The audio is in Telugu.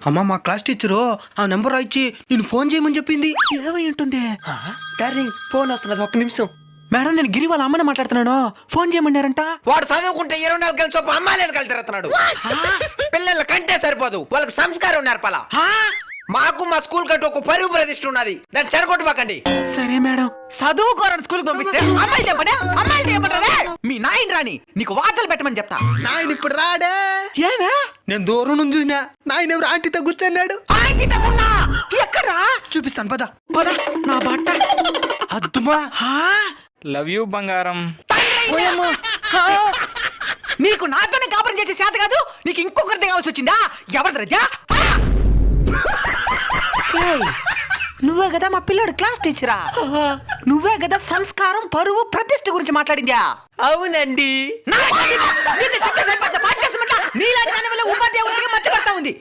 అమ్మ మా క్లాస్ టీచరు ఆ నెంబర్ ఇచ్చి నేను ఫోన్ చేయమని చెప్పింది. ఏమై ఉంటుంది? డార్లింగ్ ఫోన్ వస్తున్నది, ఒక్క నిమిషం. మేడం నేను గిరి వాళ్ళ అమ్మని మాట్లాడుతున్నాను. ఫోన్ చేయమన్నారంట. వాడు చదువుకుంటే 24 గంటల సొప్పు అమ్మాయిలను కలితిరుతున్నాడు. పిల్లల కంటే సరిపోదు, వాళ్ళకి సంస్కారం నేర్పాలా. మాకు మా స్కూల్ కంటే ఒక పరువు ప్రతిష్ఠ ఉన్నది, దాన్ని చెడగొట్టబాకండి. సరే మేడం. చదువుకోరని స్కూల్కి పంపిస్తే అమ్మాయి చెప్పండి, అమ్మాయి చెప్పండి. మీ నాయన రాని నీకు వార్తలు పెట్టమని చెప్తా. నాయన ఇప్పుడు రాడే. ఏమే? నేను దూరం నుంచి చూసినా నాయన ఎవరు ఆంటీతో కూర్చున్నాడు. ఎక్కడా చూపిస్తాను పద. పద. నా బట్ట అద్దుమా. లవ్ యూ బంగారం. నీకు నాతోనే కాపురం చేసే చేత కాదు, నీకు ఇంకొకరిది కావాల్సి వచ్చిందా? ఎవరిది రజా? నువ్వే కదా మా పిల్లాడు క్లాస్ టీచరా? నువ్వే కదా సంస్కారం పరువు ప్రతిష్ఠ గురించి మాట్లాడిందా? అవునండి. నీలాంటి దాని వల్ల ఉపాధ్యాయుడికి మర్చిపడతా ఉంది.